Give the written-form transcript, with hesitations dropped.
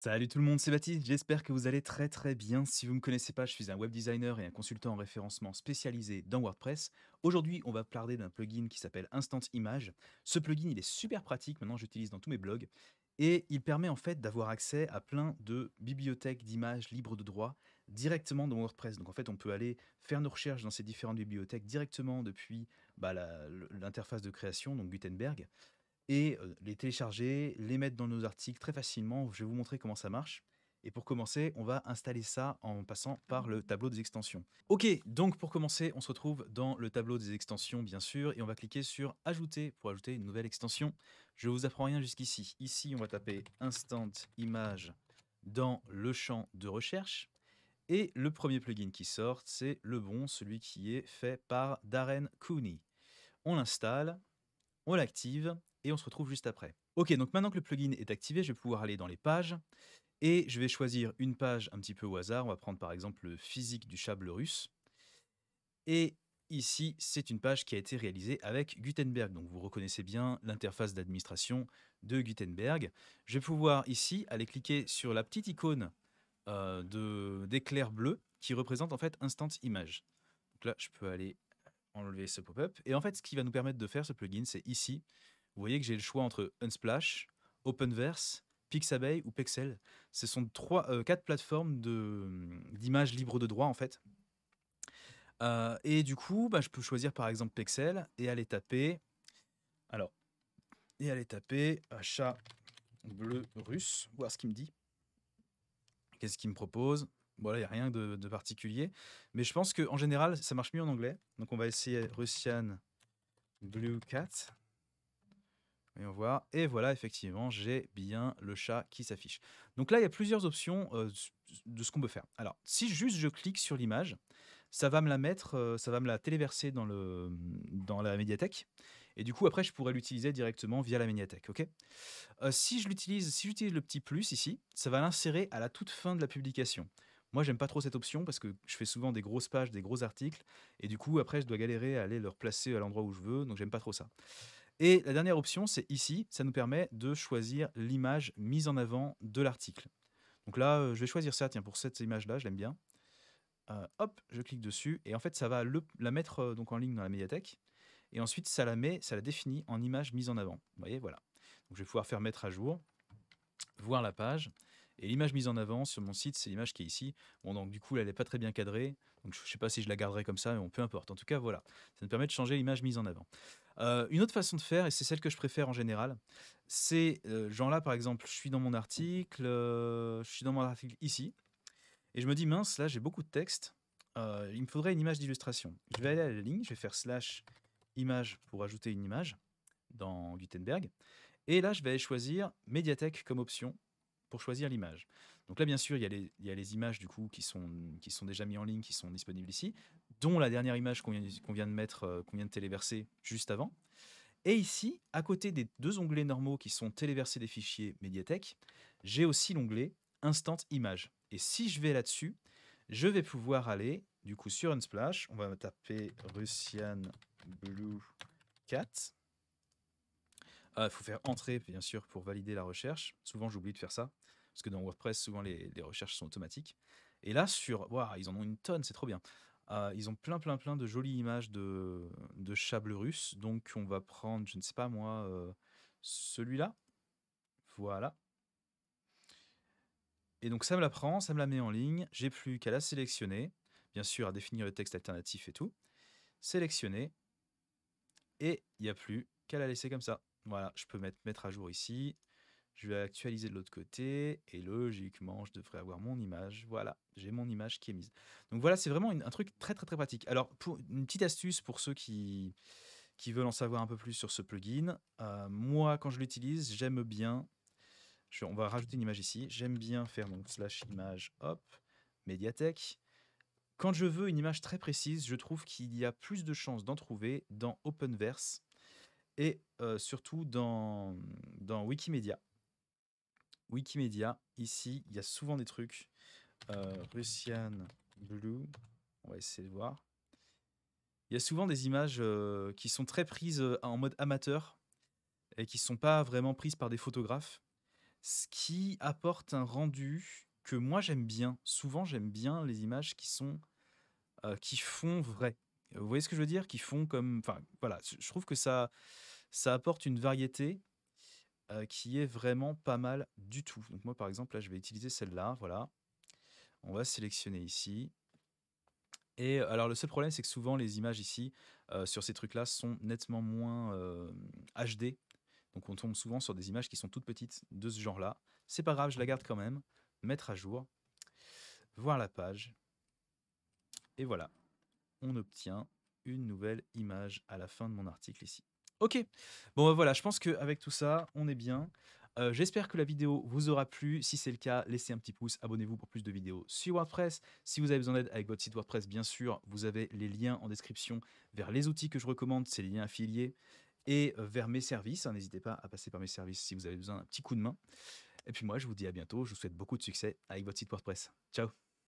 Salut tout le monde, c'est Baptiste, j'espère que vous allez très très bien. Si vous ne me connaissez pas, je suis un web designer et un consultant en référencement spécialisé dans WordPress. Aujourd'hui, on va parler d'un plugin qui s'appelle Instant Image. Ce plugin, il est super pratique, maintenant j'utilise dans tous mes blogs, et il permet en fait d'avoir accès à plein de bibliothèques d'images libres de droit directement dans WordPress. Donc en fait, on peut aller faire nos recherches dans ces différentes bibliothèques directement depuis l'interface de création, donc Gutenberg et les télécharger, les mettre dans nos articles très facilement. Je vais vous montrer comment ça marche. Et pour commencer, on va installer ça en passant par le tableau des extensions. Ok, donc pour commencer, on se retrouve dans le tableau des extensions, bien sûr, et on va cliquer sur Ajouter pour ajouter une nouvelle extension. Je ne vous apprends rien jusqu'ici. Ici, on va taper Instant Image dans le champ de recherche. Et le premier plugin qui sort, c'est le bon, celui qui est fait par Darren Cooney. On l'installe, on l'active et on se retrouve juste après. Ok, donc maintenant que le plugin est activé, je vais pouvoir aller dans les pages et je vais choisir une page un petit peu au hasard. On va prendre par exemple le physique du chat bleu russe. Et ici, c'est une page qui a été réalisée avec Gutenberg. Donc vous reconnaissez bien l'interface d'administration de Gutenberg. Je vais pouvoir ici aller cliquer sur la petite icône d'éclair bleu qui représente en fait Instant Image. Donc là, je peux aller enlever ce pop-up. Et en fait, ce qui va nous permettre de faire ce plugin, c'est ici. Vous voyez que j'ai le choix entre Unsplash, Openverse, Pixabay ou Pexel. Ce sont quatre plateformes d'images libres de droit en fait. Et du coup, je peux choisir par exemple Pexel et aller taper. Alors, chat bleu russe, voir ce qu'il me dit. Qu'est-ce qu'il me propose? Bon, là, il n'y a rien de particulier. Mais je pense qu'en général, ça marche mieux en anglais. Donc, on va essayer Russian Blue Cat. Voyons voir. Et voilà, effectivement, j'ai bien le chat qui s'affiche. Donc là, il y a plusieurs options de ce qu'on peut faire. Alors, si juste je clique sur l'image, ça va me la mettre, ça va me la téléverser dans la médiathèque. Et du coup, après, je pourrais l'utiliser directement via la médiathèque. Ok. Si j'utilise le petit plus ici, ça va l'insérer à la toute fin de la publication. Moi, j'aime pas trop cette option parce que je fais souvent des grosses pages, des gros articles, et du coup, après, je dois galérer à aller le replacer à l'endroit où je veux, donc j'aime pas trop ça. Et la dernière option, c'est ici, ça nous permet de choisir l'image mise en avant de l'article. Donc là, je vais choisir ça, tiens, pour cette image-là, je l'aime bien. Hop, je clique dessus, et en fait, ça va la mettre donc en ligne dans la médiathèque, et ensuite, ça la définit en image mise en avant. Vous voyez, voilà. Donc je vais pouvoir faire mettre à jour, voir la page, et l'image mise en avant sur mon site, c'est l'image qui est ici. Bon, donc du coup, elle n'est pas très bien cadrée, donc je ne sais pas si je la garderai comme ça, mais bon, peu importe. En tout cas, voilà, ça nous permet de changer l'image mise en avant. Une autre façon de faire, et c'est celle que je préfère en général, c'est genre là, par exemple, je suis dans mon article, ici, et je me dis, mince, là, j'ai beaucoup de texte, il me faudrait une image d'illustration. Je vais aller à la ligne, je vais faire slash image pour ajouter une image dans Gutenberg. Et là, je vais choisir médiathèque comme option pour choisir l'image. Donc là, bien sûr, il y a les images du coup qui sont déjà mises en ligne, qui sont disponibles ici, dont la dernière image qu'on vient de mettre, qu'on vient de téléverser juste avant. Et ici, à côté des deux onglets normaux qui sont téléverser des fichiers médiathèque, j'ai aussi l'onglet Instant Image. Et si je vais là-dessus, je vais pouvoir aller du coup sur Unsplash. On va taper Russian Blue Cat. Il faut faire entrer, bien sûr, pour valider la recherche. Souvent, j'oublie de faire ça, parce que dans WordPress, souvent, les recherches sont automatiques. Et là, ils en ont une tonne, c'est trop bien. Ils ont plein de jolies images de chats bleus russes. Donc, on va prendre, je ne sais pas moi, celui-là. Voilà. Et donc, ça me la prend, ça me la met en ligne. J'ai plus qu'à la sélectionner. Bien sûr, à définir le texte alternatif et tout. Sélectionner. Et il n'y a plus qu'à la laisser comme ça. Voilà, je peux mettre à jour ici. Je vais actualiser de l'autre côté et logiquement, je devrais avoir mon image. Voilà, j'ai mon image qui est mise. Donc voilà, c'est vraiment un truc très pratique. Alors, pour une petite astuce pour ceux qui veulent en savoir un peu plus sur ce plugin, moi, quand je l'utilise, j'aime bien. On va rajouter une image ici. J'aime bien faire donc slash image, hop, médiathèque. Quand je veux une image très précise, je trouve qu'il y a plus de chances d'en trouver dans Openverse et surtout dans Wikimedia. Wikimedia, ici, il y a souvent des trucs. Russian Blue, on va essayer de voir. Il y a souvent des images qui sont très prises en mode amateur et qui ne sont pas vraiment prises par des photographes. ce qui apporte un rendu que moi j'aime bien. Souvent, j'aime bien les images qui font vrai. Vous voyez ce que je veux dire? Qui font comme, enfin voilà, je trouve que ça apporte une variété qui est vraiment pas mal du tout. Donc moi, par exemple, là, je vais utiliser celle-là. Voilà, on va sélectionner ici. Et alors, le seul problème, c'est que souvent, les images ici, sur ces trucs-là, sont nettement moins HD. Donc, on tombe souvent sur des images qui sont toutes petites de ce genre-là. C'est pas grave, je la garde quand même. Mettre à jour. Voir la page. Et voilà, on obtient une nouvelle image à la fin de mon article ici. Ok, bon bah voilà, je pense qu'avec tout ça, on est bien. J'espère que la vidéo vous aura plu. Si c'est le cas, laissez un petit pouce, abonnez-vous pour plus de vidéos sur WordPress. Si vous avez besoin d'aide avec votre site WordPress, bien sûr, vous avez les liens en description vers les outils que je recommande, c'est les liens affiliés, et vers mes services. N'hésitez pas à passer par mes services si vous avez besoin d'un petit coup de main. Et puis moi, je vous dis à bientôt. Je vous souhaite beaucoup de succès avec votre site WordPress. Ciao!